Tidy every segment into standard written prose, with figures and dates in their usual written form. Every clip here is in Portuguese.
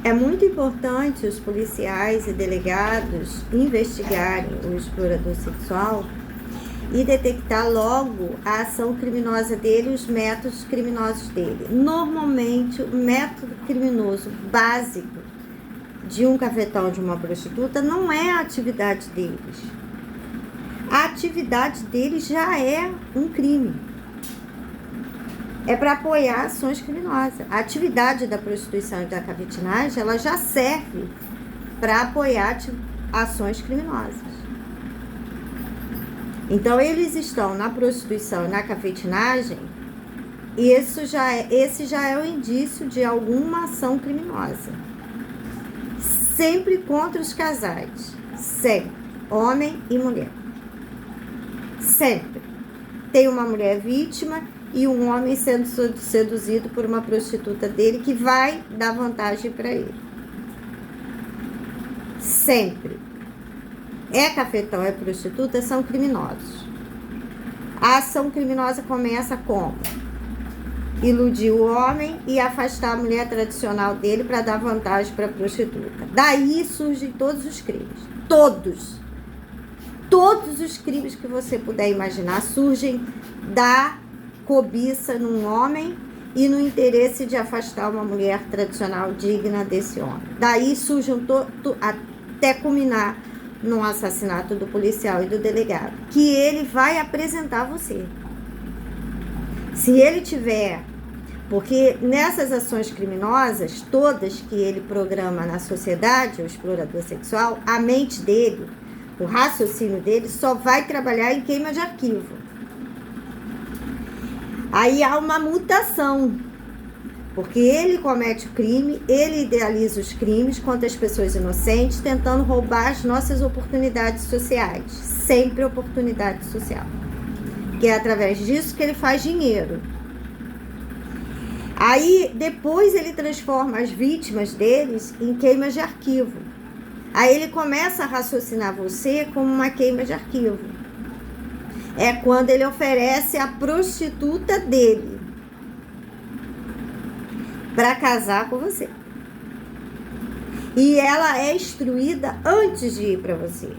É muito importante os policiais e delegados investigarem o explorador sexual e detectar logo a ação criminosa dele e os métodos criminosos dele. Normalmente, o método criminoso básico de um cafetão ou de uma prostituta não é a atividade deles. A atividade deles já é um crime. É para apoiar ações criminosas. A atividade da prostituição e da cafetinagem, ela já serve para apoiar ações criminosas. Então, eles estão na prostituição e na cafetinagem, e esse já é o indício de alguma ação criminosa. Sempre contra os casais. Sempre. Homem e mulher. Sempre. Tem uma mulher vítima e um homem sendo seduzido por uma prostituta dele que vai dar vantagem para ele. Sempre. É cafetão, é prostituta, são criminosos. A ação criminosa começa como? Iludir o homem e afastar a mulher tradicional dele para dar vantagem para a prostituta. Daí surgem todos os crimes. Todos. Todos os crimes que você puder imaginar surgem da cobiça num homem e no interesse de afastar uma mulher tradicional digna desse homem. Daí surgem até culminar no assassinato do policial e do delegado, que ele vai apresentar você. Se ele tiver, porque nessas ações criminosas, todas que ele programa na sociedade, o explorador sexual, a mente dele, o raciocínio dele só vai trabalhar em queima de arquivo. Aí há uma mutação, porque ele comete o crime, ele idealiza os crimes contra as pessoas inocentes, tentando roubar as nossas oportunidades sociais. Sempre oportunidade social. Que é através disso que ele faz dinheiro. Aí, depois ele transforma as vítimas deles em queimas de arquivo. Aí ele começa a raciocinar você como uma queima de arquivo. É quando ele oferece a prostituta dele para casar com você. E ela é instruída antes de ir para você.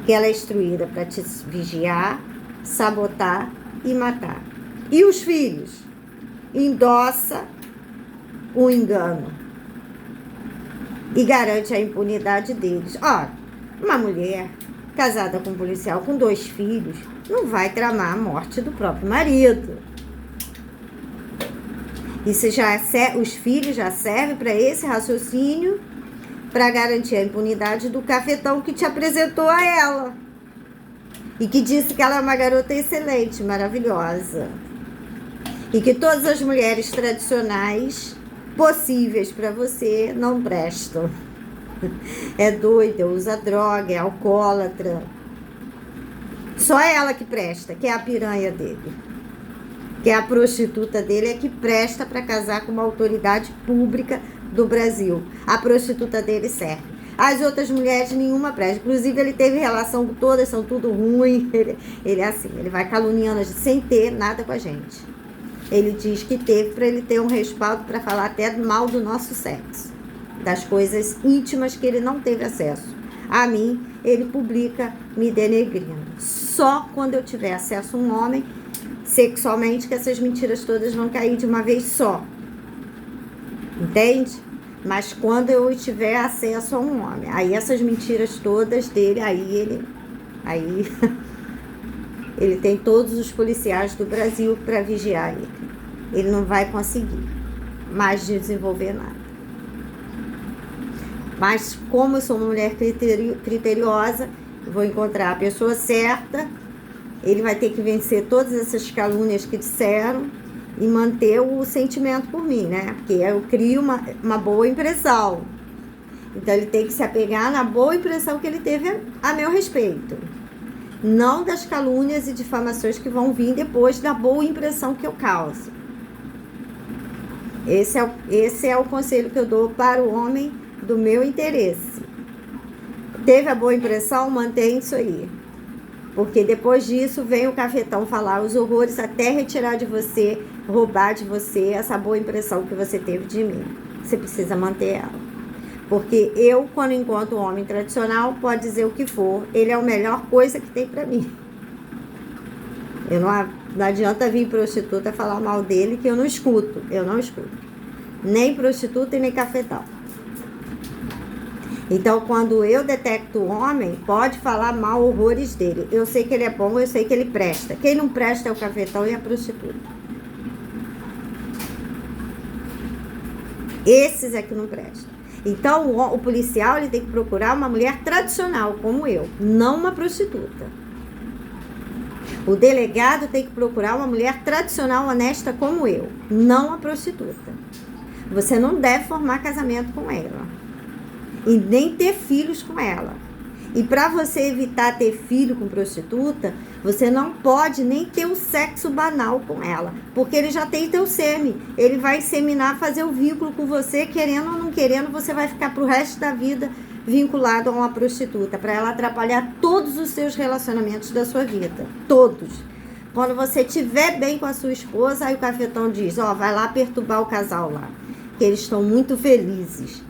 Que ela é instruída para te vigiar, sabotar e matar. E os filhos? Endossa o engano e garante a impunidade deles. Ora, uma mulher casada com um policial com 2 filhos não vai tramar a morte do próprio marido. Isso os filhos já servem para esse raciocínio, para garantir a impunidade do cafetão que te apresentou a ela. E que disse que ela é uma garota excelente, maravilhosa. E que todas as mulheres tradicionais possíveis para você não prestam. É doida, usa droga, é alcoólatra. Só ela que presta, que é a piranha dele. Que é a prostituta dele, é que presta para casar com uma autoridade pública do Brasil. A prostituta dele serve. As outras mulheres, nenhuma presta. Inclusive, ele teve relação com todas, são tudo ruim. Ele é assim, ele vai caluniando sem ter nada com a gente. Ele diz que teve para ele ter um respaldo para falar até mal do nosso sexo. Das coisas íntimas que ele não teve acesso. A mim, ele publica me denegrindo. Só quando eu tiver acesso a um homem sexualmente que essas mentiras todas vão cair de uma vez só. Entende? Mas quando eu tiver acesso a um homem, aí essas mentiras todas dele, aí ele tem todos os policiais do Brasil para vigiar ele. Ele não vai conseguir mais desenvolver nada. Mas como eu sou uma mulher criteriosa, eu vou encontrar a pessoa certa, ele vai ter que vencer todas essas calúnias que disseram e manter o sentimento por mim, né? Porque eu crio uma boa impressão. Então ele tem que se apegar na boa impressão que ele teve a meu respeito. Não das calúnias e difamações que vão vir depois da boa impressão que eu causo. Esse é o conselho que eu dou para o homem do meu interesse. Teve a boa impressão? Mantém isso aí. Porque depois disso vem o cafetão falar os horrores até retirar de você, roubar de você essa boa impressão que você teve de mim. você precisa manter ela. Porque eu, quando encontro um homem tradicional, pode dizer o que for, ele é a melhor coisa que tem pra mim. Não adianta vir prostituta falar mal dele, que eu não escuto. Nem prostituta e nem cafetão. Então, quando eu detecto o homem, pode falar mal horrores dele. Eu sei que ele é bom, eu sei que ele presta. Quem não presta é o cafetão e a prostituta. Esses é que não prestam. Então, o policial ele tem que procurar uma mulher tradicional, como eu, não uma prostituta. O delegado tem que procurar uma mulher tradicional, honesta, como eu, não uma prostituta. Você não deve formar casamento com ela. E nem ter filhos com ela. E para você evitar ter filho com prostituta, você não pode nem ter o sexo banal com ela. Porque ele já tem teu sêmen. Ele vai inseminar, fazer o vínculo com você, querendo ou não querendo, você vai ficar pro resto da vida vinculado a uma prostituta. Para ela atrapalhar todos os seus relacionamentos da sua vida. Todos. Quando você estiver bem com a sua esposa, aí o cafetão diz, vai lá perturbar o casal lá. Que eles estão muito felizes.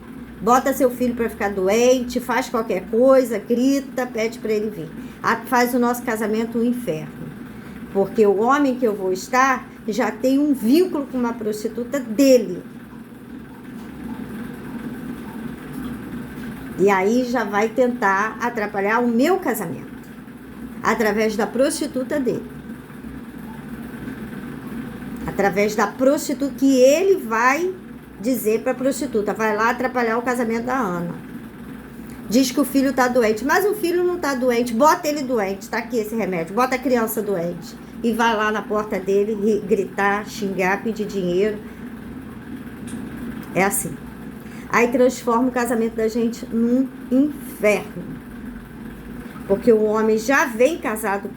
Bota seu filho para ficar doente, faz qualquer coisa, grita, pede para ele vir. Faz o nosso casamento um inferno. Porque o homem que eu vou estar já tem um vínculo com uma prostituta dele. E aí já vai tentar atrapalhar o meu casamento. Através da prostituta dele. Através da prostituta que ele vai dizer para a prostituta, vai lá atrapalhar o casamento da Ana. Diz que o filho está doente, mas o filho não está doente, bota ele doente, tá aqui esse remédio, bota a criança doente. E vai lá na porta dele gritar, xingar, pedir dinheiro. É assim. Aí transforma o casamento da gente num inferno. Porque o homem já vem casado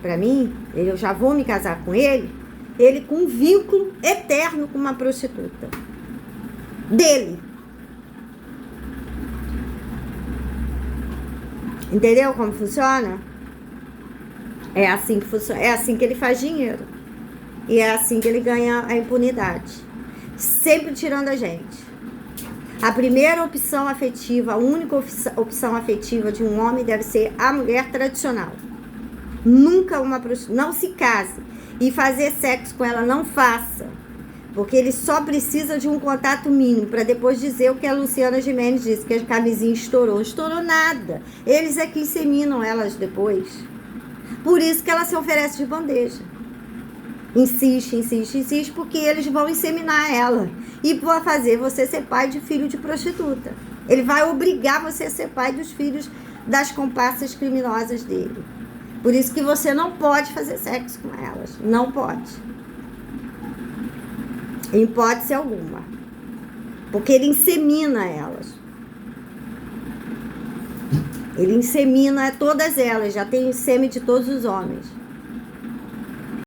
para mim, eu já vou me casar com ele com um vínculo eterno com uma prostituta. Dele. Entendeu como funciona? É assim que funciona. É assim que ele faz dinheiro. E é assim que ele ganha a impunidade. Sempre tirando a gente. A primeira opção afetiva, a única opção afetiva de um homem deve ser a mulher tradicional. Nunca uma prostituta. Não se case. E fazer sexo com ela, não faça. Porque ele só precisa de um contato mínimo para depois dizer o que a Luciana Gimenez disse, que a camisinha estourou. Estourou nada. Eles é que inseminam elas depois. Por isso que ela se oferece de bandeja. Insiste, porque eles vão inseminar ela. E vai fazer você ser pai de filho de prostituta. Ele vai obrigar você a ser pai dos filhos das comparsas criminosas dele. Por isso que você não pode fazer sexo com elas. Não pode. Em hipótese alguma. Porque ele insemina elas. Ele insemina todas elas. Já tem o sêmen de todos os homens.